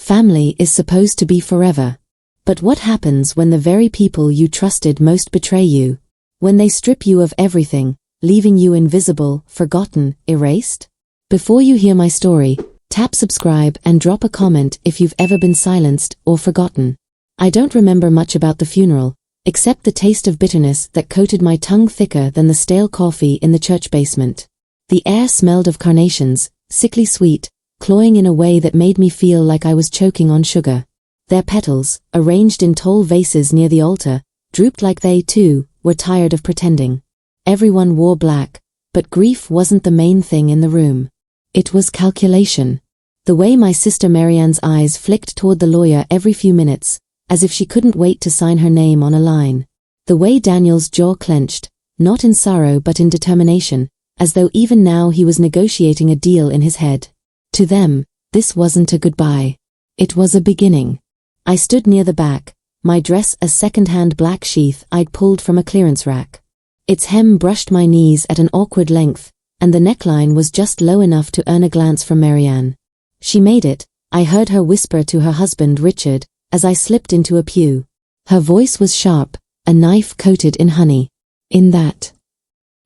Family is supposed to be forever. But what happens when the very people you trusted most betray you? When they strip you of everything, leaving you invisible, forgotten, erased? Before you hear my story, tap subscribe and drop a comment if you've ever been silenced or forgotten. I don't remember much about the funeral, except the taste of bitterness that coated my tongue thicker than the stale coffee in the church basement. The air smelled of carnations, sickly sweet, cloying in a way that made me feel like I was choking on sugar. Their petals, arranged in tall vases near the altar, drooped like they, too, were tired of pretending. Everyone wore black, but grief wasn't the main thing in the room. It was calculation. The way my sister Marianne's eyes flicked toward the lawyer every few minutes, as if she couldn't wait to sign her name on a line. The way Daniel's jaw clenched, not in sorrow but in determination, as though even now he was negotiating a deal in his head. To them, this wasn't a goodbye. It was a beginning. I stood near the back, my dress a second-hand black sheath I'd pulled from a clearance rack. Its hem brushed my knees at an awkward length, and the neckline was just low enough to earn a glance from Marianne. She made it, I heard her whisper to her husband Richard, as I slipped into a pew. Her voice was sharp, a knife coated in honey. In that.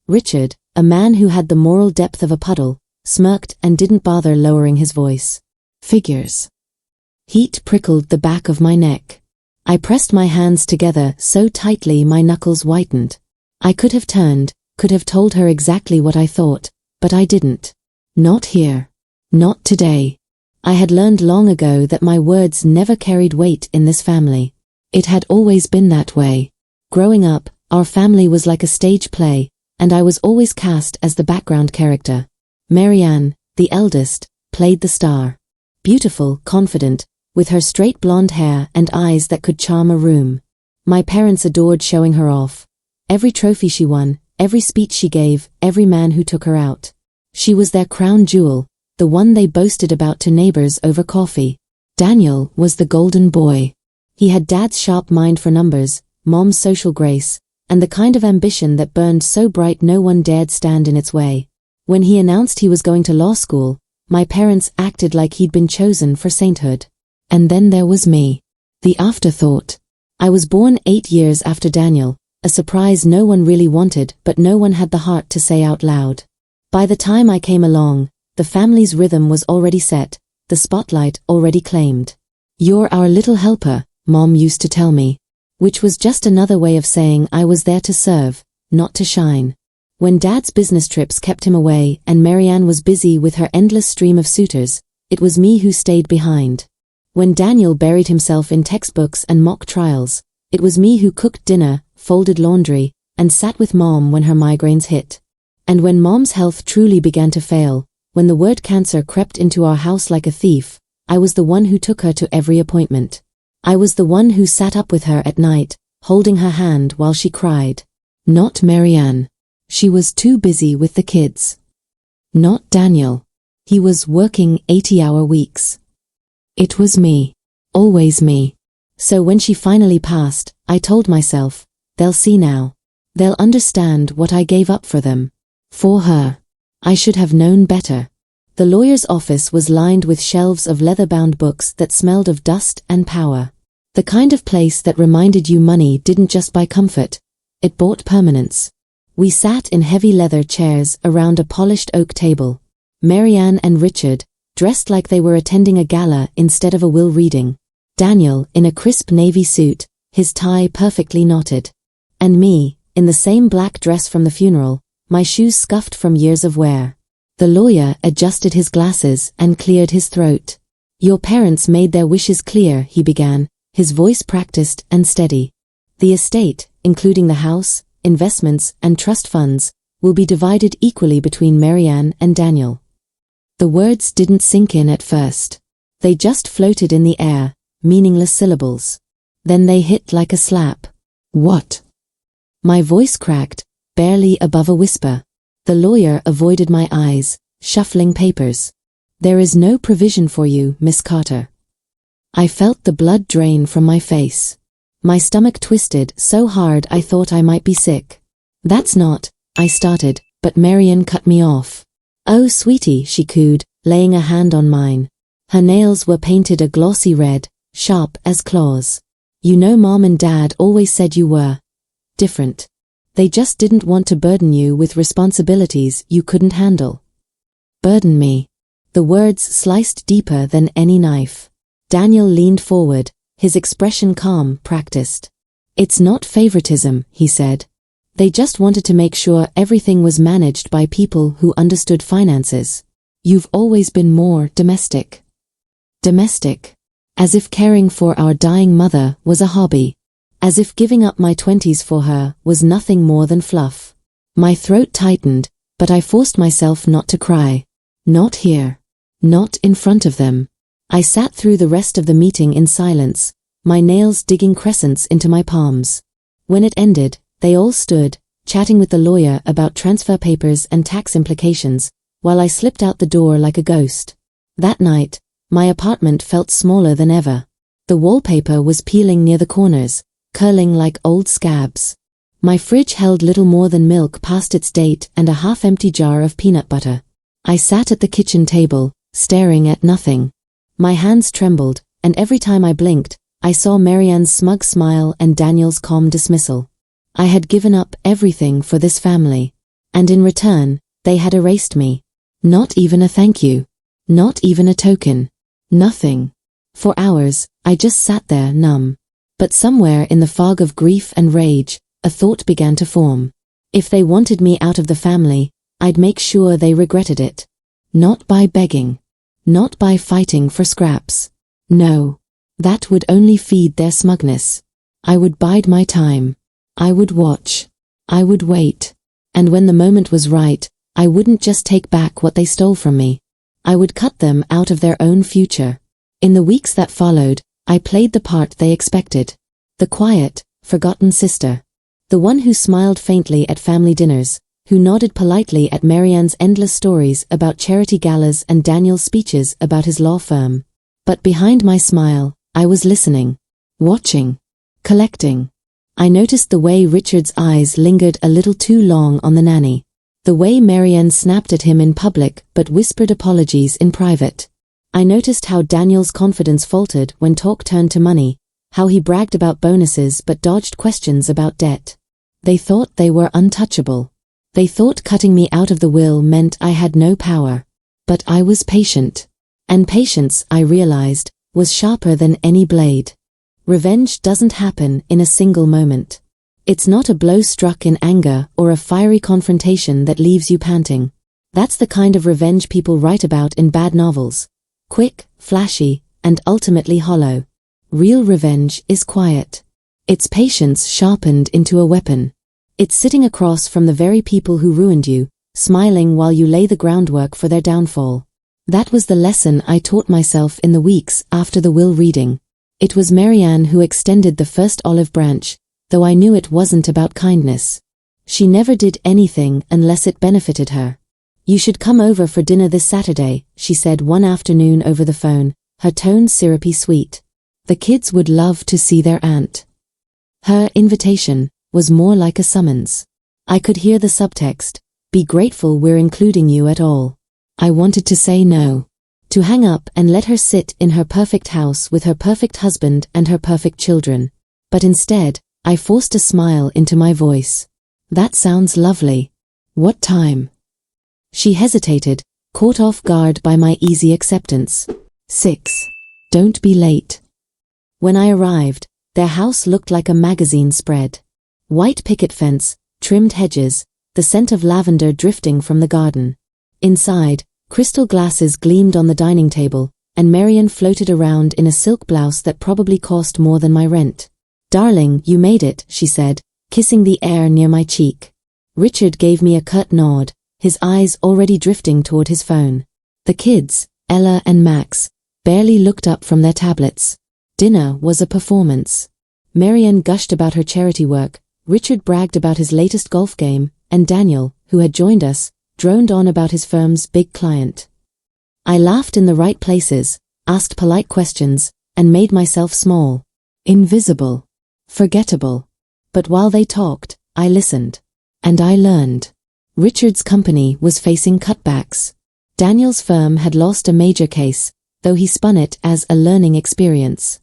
Richard, a man who had the moral depth of a puddle, smirked and didn't bother lowering his voice. Figures. Heat prickled the back of my neck. I pressed my hands together so tightly my knuckles whitened. I could have turned, could have told her exactly what I thought, but I didn't. Not here. Not today. I had learned long ago that my words never carried weight in this family. It had always been that way. Growing up, our family was like a stage play, and I was always cast as the background character. Marianne, the eldest, played the star. Beautiful, confident, with her straight blonde hair and eyes that could charm a room. My parents adored showing her off. Every trophy she won, every speech she gave, every man who took her out. She was their crown jewel, the one they boasted about to neighbors over coffee. Daniel was the golden boy. He had Dad's sharp mind for numbers, Mom's social grace, and the kind of ambition that burned so bright no one dared stand in its way. When he announced he was going to law school, my parents acted like he'd been chosen for sainthood. And then there was me. The afterthought. I was born 8 years after Daniel, a surprise no one really wanted but no one had the heart to say out loud. By the time I came along, the family's rhythm was already set, the spotlight already claimed. "You're our little helper," Mom used to tell me, which was just another way of saying I was there to serve, not to shine. When Dad's business trips kept him away and Marianne was busy with her endless stream of suitors, it was me who stayed behind. When Daniel buried himself in textbooks and mock trials, it was me who cooked dinner, folded laundry, and sat with Mom when her migraines hit. And when Mom's health truly began to fail, when the word cancer crept into our house like a thief, I was the one who took her to every appointment. I was the one who sat up with her at night, holding her hand while she cried. Not Marianne. She was too busy with the kids. Not Daniel. He was working 80-hour weeks. It was me. Always me. So when she finally passed, I told myself, they'll see now. They'll understand what I gave up for them. For her. I should have known better. The lawyer's office was lined with shelves of leather-bound books that smelled of dust and power. The kind of place that reminded you money didn't just buy comfort, it bought permanence. We sat in heavy leather chairs around a polished oak table. Marianne and Richard, dressed like they were attending a gala instead of a will reading. Daniel, in a crisp navy suit, his tie perfectly knotted. And me, in the same black dress from the funeral, my shoes scuffed from years of wear. The lawyer adjusted his glasses and cleared his throat. "Your parents made their wishes clear," he began, his voice practiced and steady. "The estate, including the house, investments, and trust funds, will be divided equally between Marianne and Daniel." The words didn't sink in at first. They just floated in the air, meaningless syllables. Then they hit like a slap. "What?" My voice cracked, barely above a whisper. The lawyer avoided my eyes, shuffling papers. "There is no provision for you, Miss Carter." I felt the blood drain from my face. My stomach twisted so hard I thought I might be sick. "That's not," I started, but Marianne cut me off. "Oh, sweetie," she cooed, laying a hand on mine. Her nails were painted a glossy red, sharp as claws. You know, Mom and Dad always said you were different. They just didn't want to burden you with responsibilities you couldn't handle. Burden me. The words sliced deeper than any knife. Daniel leaned forward, his expression calm, practiced. It's not favoritism, he said. They just wanted to make sure everything was managed by people who understood finances. You've always been more domestic. Domestic. As if caring for our dying mother was a hobby. As if giving up my 20s for her was nothing more than fluff. My throat tightened, but I forced myself not to cry. Not here. Not in front of them. I sat through the rest of the meeting in silence, my nails digging crescents into my palms. When it ended, they all stood, chatting with the lawyer about transfer papers and tax implications, while I slipped out the door like a ghost. That night, my apartment felt smaller than ever. The wallpaper was peeling near the corners, curling like old scabs. My fridge held little more than milk past its date and a half-empty jar of peanut butter. I sat at the kitchen table, staring at nothing. My hands trembled, and every time I blinked, I saw Marianne's smug smile and Daniel's calm dismissal. I had given up everything for this family, and in return, they had erased me. Not even a thank you. Not even a token. Nothing. For hours, I just sat there numb. But somewhere in the fog of grief and rage, a thought began to form. If they wanted me out of the family, I'd make sure they regretted it. Not by begging. Not by fighting for scraps. No. That would only feed their smugness. I would bide my time. I would watch. I would wait. And when the moment was right, I wouldn't just take back what they stole from me. I would cut them out of their own future. In the weeks that followed, I played the part they expected. The quiet, forgotten sister. The one who smiled faintly at family dinners, who nodded politely at Marianne's endless stories about charity galas and Daniel's speeches about his law firm. But behind my smile, I was listening. Watching. Collecting. I noticed the way Richard's eyes lingered a little too long on the nanny. The way Marianne snapped at him in public but whispered apologies in private. I noticed how Daniel's confidence faltered when talk turned to money, how he bragged about bonuses but dodged questions about debt. They thought they were untouchable. They thought cutting me out of the will meant I had no power. But I was patient. And patience, I realized, was sharper than any blade. Revenge doesn't happen in a single moment. It's not a blow struck in anger or a fiery confrontation that leaves you panting. That's the kind of revenge people write about in bad novels. Quick, flashy, and ultimately hollow. Real revenge is quiet. It's patience sharpened into a weapon. It's sitting across from the very people who ruined you, smiling while you lay the groundwork for their downfall. That was the lesson I taught myself in the weeks after the will reading. It was Marianne who extended the first olive branch, though I knew it wasn't about kindness. She never did anything unless it benefited her. You should come over for dinner this Saturday, she said one afternoon over the phone, her tone syrupy sweet. The kids would love to see their aunt. Her invitation was more like a summons. I could hear the subtext, be grateful we're including you at all. I wanted to say no. To hang up and let her sit in her perfect house with her perfect husband and her perfect children. But instead, I forced a smile into my voice. That sounds lovely. What time? She hesitated, caught off guard by my easy acceptance. 6. Don't be late. When I arrived, their house looked like a magazine spread. White picket fence, trimmed hedges, the scent of lavender drifting from the garden. Inside, crystal glasses gleamed on the dining table, and Marianne floated around in a silk blouse that probably cost more than my rent. Darling, you made it, she said, kissing the air near my cheek. Richard gave me a curt nod, his eyes already drifting toward his phone. The kids, Ella and Max, barely looked up from their tablets. Dinner was a performance. Marianne gushed about her charity work, Richard bragged about his latest golf game, and Daniel, who had joined us, droned on about his firm's big client. I laughed in the right places, asked polite questions, and made myself small. Invisible. Forgettable. But while they talked, I listened. And I learned. Richard's company was facing cutbacks. Daniel's firm had lost a major case, though he spun it as a learning experience.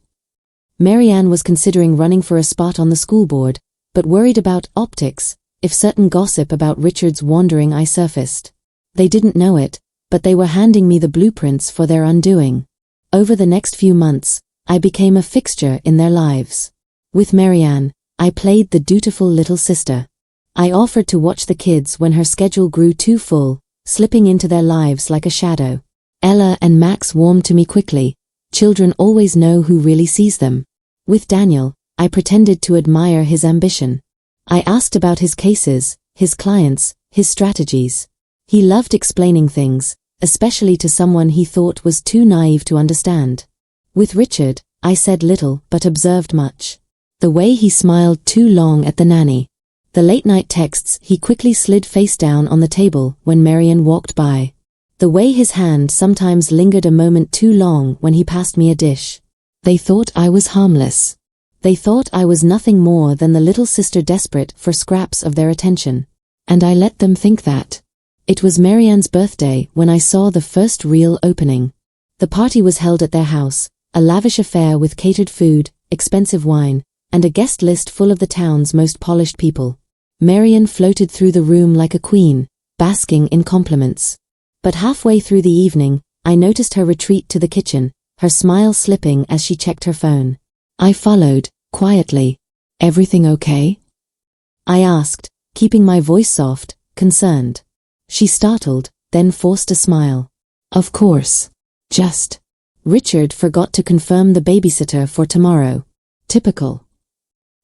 Marianne was considering running for a spot on the school board, but worried about optics if certain gossip about Richard's wandering eye surfaced. They didn't know it, but they were handing me the blueprints for their undoing. Over the next few months, I became a fixture in their lives. With Marianne, I played the dutiful little sister. I offered to watch the kids when her schedule grew too full, slipping into their lives like a shadow. Ella and Max warmed to me quickly. Children always know who really sees them. With Daniel, I pretended to admire his ambition. I asked about his cases, his clients, his strategies. He loved explaining things, especially to someone he thought was too naive to understand. With Richard, I said little but observed much. The way he smiled too long at the nanny. The late-night texts he quickly slid face down on the table when Marian walked by. The way his hand sometimes lingered a moment too long when he passed me a dish. They thought I was harmless. They thought I was nothing more than the little sister desperate for scraps of their attention. And I let them think that. It was Marianne's birthday when I saw the first real opening. The party was held at their house, a lavish affair with catered food, expensive wine, and a guest list full of the town's most polished people. Marianne floated through the room like a queen, basking in compliments. But halfway through the evening, I noticed her retreat to the kitchen, her smile slipping as she checked her phone. I followed, quietly. "Everything okay?" I asked, keeping my voice soft, concerned. She startled, then forced a smile. "Of course. Just. Richard forgot to confirm the babysitter for tomorrow. Typical."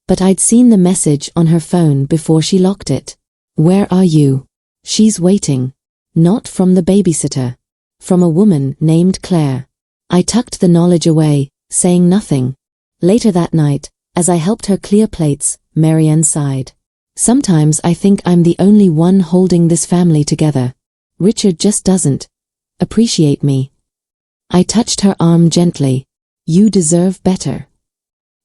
But I'd seen the message on her phone before she locked it. "Where are you?" "She's waiting." Not from the babysitter. From a woman named Claire. I tucked the knowledge away, saying nothing. Later that night, as I helped her clear plates, Marianne sighed. "Sometimes I think I'm the only one holding this family together. Richard just doesn't appreciate me." I touched her arm gently. "You deserve better."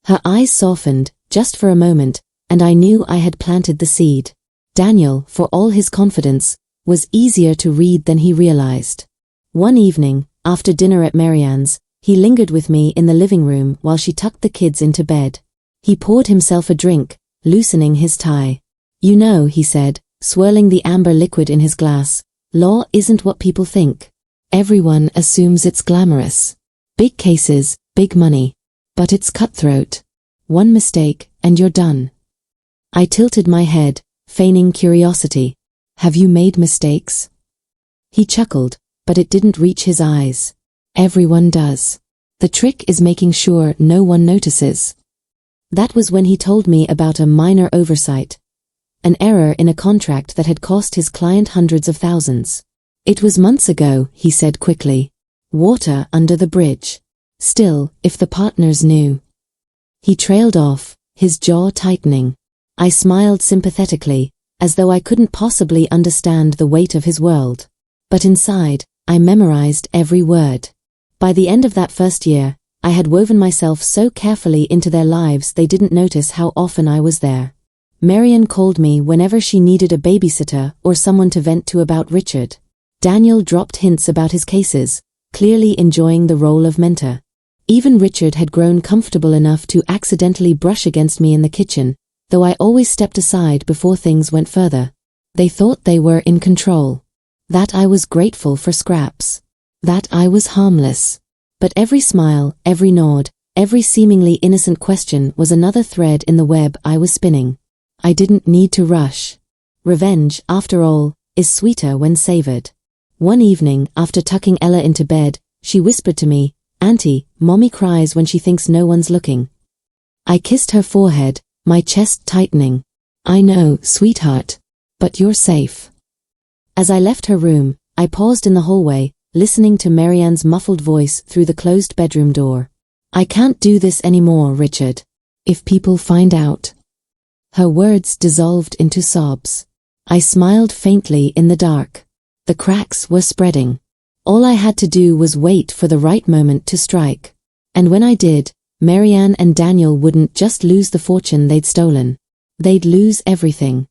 Her eyes softened, just for a moment, and I knew I had planted the seed. Daniel, for all his confidence, was easier to read than he realized. One evening, after dinner at Marianne's, he lingered with me in the living room while she tucked the kids into bed. He poured himself a drink, loosening his tie. "You know," he said, swirling the amber liquid in his glass, "law isn't what people think. Everyone assumes it's glamorous. Big cases, big money. But it's cutthroat. One mistake, and you're done." I tilted my head, feigning curiosity. "Have you made mistakes?" He chuckled, but it didn't reach his eyes. "Everyone does. The trick is making sure no one notices." That was when he told me about a minor oversight. An error in a contract that had cost his client hundreds of thousands. "It was months ago," he said quickly. "Water under the bridge. Still, if the partners knew." He trailed off, his jaw tightening. I smiled sympathetically, as though I couldn't possibly understand the weight of his world. But inside, I memorized every word. By the end of that first year, I had woven myself so carefully into their lives they didn't notice how often I was there. Marianne called me whenever she needed a babysitter or someone to vent to about Richard. Daniel dropped hints about his cases, clearly enjoying the role of mentor. Even Richard had grown comfortable enough to accidentally brush against me in the kitchen, though I always stepped aside before things went further. They thought they were in control. That I was grateful for scraps. That I was harmless. But every smile, every nod, every seemingly innocent question was another thread in the web I was spinning. I didn't need to rush. Revenge, after all, is sweeter when savored. One evening, after tucking Ella into bed, she whispered to me, "Auntie, Mommy cries when she thinks no one's looking." I kissed her forehead, my chest tightening. "I know, sweetheart. But you're safe." As I left her room, I paused in the hallway, listening to Marianne's muffled voice through the closed bedroom door. "I can't do this anymore, Richard. If people find out." Her words dissolved into sobs. I smiled faintly in the dark. The cracks were spreading. All I had to do was wait for the right moment to strike. And when I did, Marianne and Daniel wouldn't just lose the fortune they'd stolen. They'd lose everything.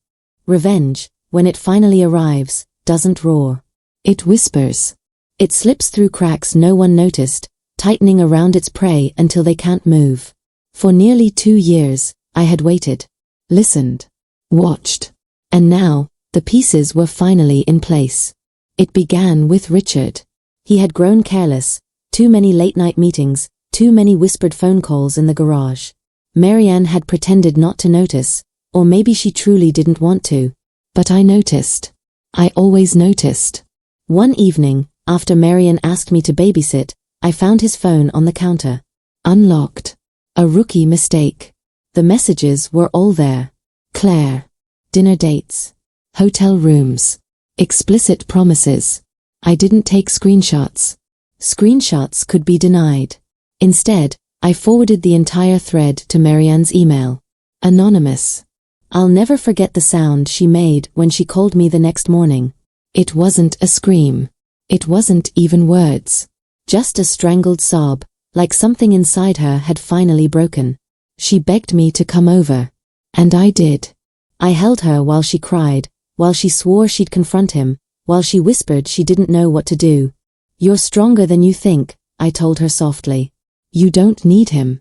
Revenge, when it finally arrives, doesn't roar. It whispers. It slips through cracks no one noticed, tightening around its prey until they can't move. For nearly 2 years, I had waited, listened, watched. And now, the pieces were finally in place. It began with Richard. He had grown careless, too many late-night meetings, too many whispered phone calls in the garage. Marianne had pretended not to notice, or maybe she truly didn't want to. But I noticed. I always noticed. One evening, after Marianne asked me to babysit, I found his phone on the counter. Unlocked. A rookie mistake. The messages were all there. Claire. Dinner dates. Hotel rooms. Explicit promises. I didn't take screenshots. Screenshots could be denied. Instead, I forwarded the entire thread to Marianne's email. Anonymous. I'll never forget the sound she made when she called me the next morning. It wasn't a scream. It wasn't even words. Just a strangled sob, like something inside her had finally broken. She begged me to come over. And I did. I held her while she cried, while she swore she'd confront him, while she whispered she didn't know what to do. You're stronger than you think, I told her softly. You don't need him.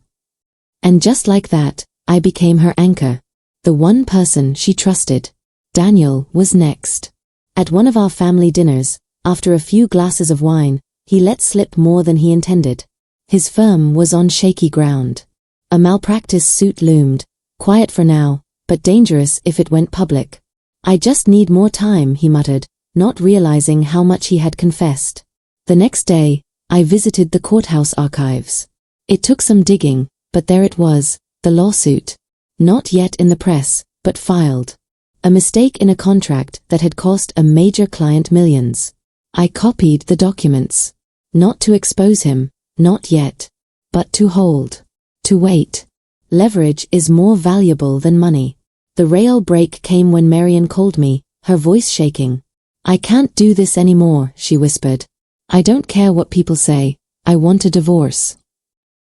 And just like that, I became her anchor. The one person she trusted. Daniel was next. At one of our family dinners, after a few glasses of wine, he let slip more than he intended. His firm was on shaky ground. A malpractice suit loomed, quiet for now, but dangerous if it went public. I just need more time, he muttered, not realizing how much he had confessed. The next day, I visited the courthouse archives. It took some digging, but there it was, the lawsuit. Not yet in the press, but filed. A mistake in a contract that had cost a major client millions. I copied the documents. Not to expose him, not yet. But to hold. To wait. Leverage is more valuable than money. The rail break came when Marianne called me, her voice shaking. I can't do this anymore, she whispered. I don't care what people say, I want a divorce.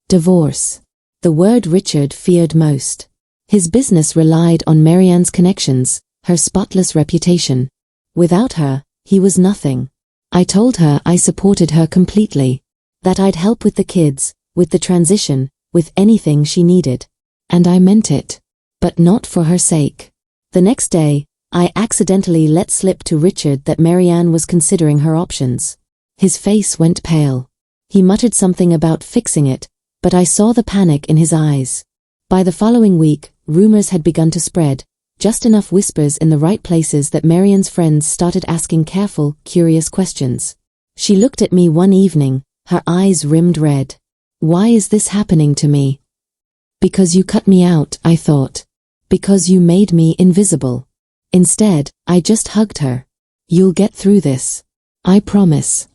Divorce. The word Richard feared most. His business relied on Marianne's connections, her spotless reputation. Without her, he was nothing. I told her I supported her completely. That I'd help with the kids, with the transition, with anything she needed. And I meant it. But not for her sake. The next day, I accidentally let slip to Richard that Marianne was considering her options. His face went pale. He muttered something about fixing it, but I saw the panic in his eyes. By the following week, rumors had begun to spread, just enough whispers in the right places that Marianne's friends started asking careful, curious questions. She looked at me one evening, her eyes rimmed red. Why is this happening to me? Because you cut me out, I thought. Because you made me invisible. Instead, I just hugged her. You'll get through this. I promise.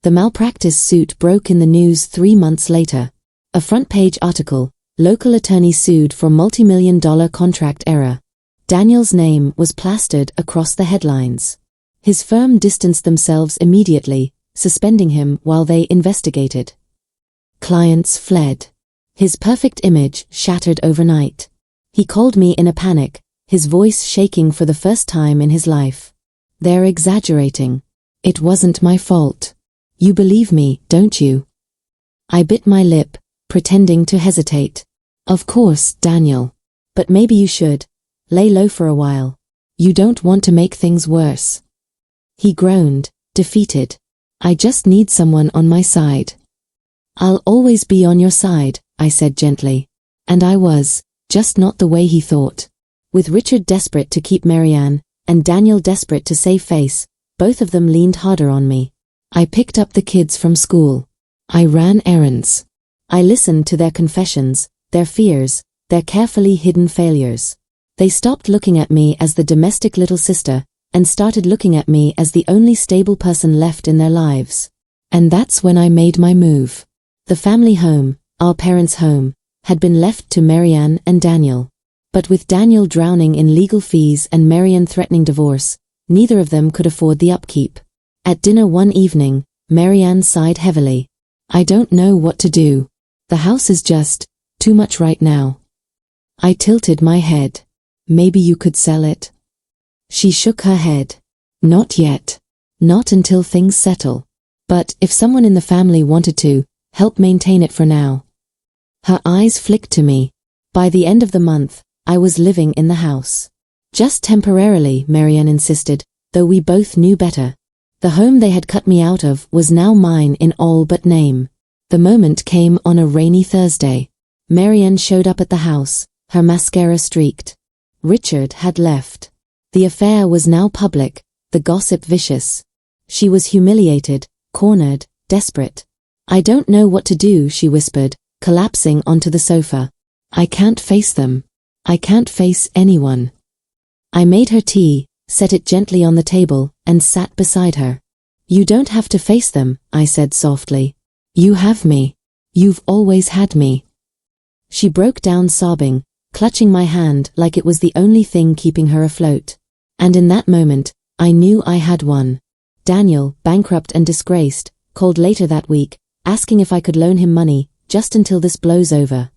The malpractice suit broke in the news 3 months later. A front-page article, local attorney sued for multi-million-dollar contract error. Daniel's name was plastered across the headlines. His firm distanced themselves immediately, suspending him while they investigated. Clients fled. His perfect image shattered overnight. He called me in a panic, his voice shaking for the first time in his life. They're exaggerating. It wasn't my fault. You believe me, don't you? I bit my lip, pretending to hesitate. Of course, Daniel. But maybe you should. Lay low for a while. You don't want to make things worse. He groaned, defeated. I just need someone on my side. I'll always be on your side, I said gently. And I was, just not the way he thought. With Richard desperate to keep Marianne, and Daniel desperate to save face, both of them leaned harder on me. I picked up the kids from school. I ran errands. I listened to their confessions, their fears, their carefully hidden failures. They stopped looking at me as the domestic little sister, and started looking at me as the only stable person left in their lives. And that's when I made my move. The family home, our parents' home, had been left to Marianne and Daniel. But with Daniel drowning in legal fees and Marianne threatening divorce, neither of them could afford the upkeep. At dinner one evening, Marianne sighed heavily. I don't know what to do. The house is just too much right now. I tilted my head. Maybe you could sell it? She shook her head. Not yet. Not until things settle. But if someone in the family wanted to, help maintain it for now. Her eyes flicked to me. By the end of the month, I was living in the house. Just temporarily, Marianne insisted, though we both knew better. The home they had cut me out of was now mine in all but name. The moment came on a rainy Thursday. Marianne showed up at the house, her mascara streaked. Richard had left. The affair was now public, the gossip vicious. She was humiliated, cornered, desperate. I don't know what to do, she whispered, collapsing onto the sofa. I can't face them. I can't face anyone. I made her tea, set it gently on the table, and sat beside her. You don't have to face them, I said softly. You have me. You've always had me. She broke down sobbing, clutching my hand like it was the only thing keeping her afloat. And in that moment, I knew I had won. Daniel, bankrupt and disgraced, called later that week, asking if I could loan him money, just until this blows over.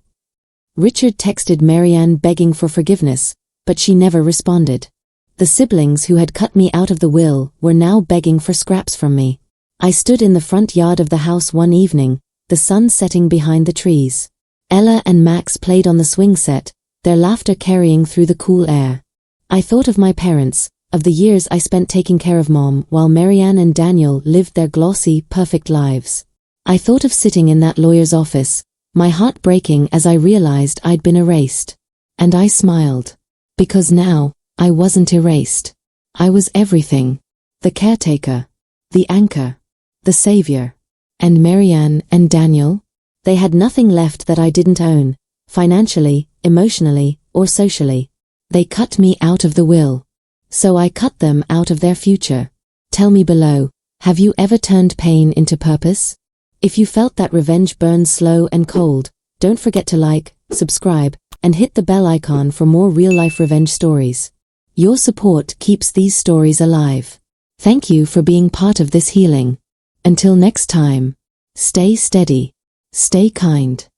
Richard texted Marianne begging for forgiveness, but she never responded. The siblings who had cut me out of the will were now begging for scraps from me. I stood in the front yard of the house one evening, the sun setting behind the trees. Ella and Max played on the swing set, their laughter carrying through the cool air. I thought of my parents, of the years I spent taking care of Mom while Marianne and Daniel lived their glossy, perfect lives. I thought of sitting in that lawyer's office, my heart breaking as I realized I'd been erased. And I smiled. Because now, I wasn't erased. I was everything. The caretaker. The anchor. The savior. And Marianne and Daniel? They had nothing left that I didn't own, financially, emotionally, or socially. They cut me out of the will. So I cut them out of their future. Tell me below, have you ever turned pain into purpose? If you felt that revenge burns slow and cold, don't forget to like, subscribe, and hit the bell icon for more real-life revenge stories. Your support keeps these stories alive. Thank you for being part of this healing. Until next time, stay steady, stay kind.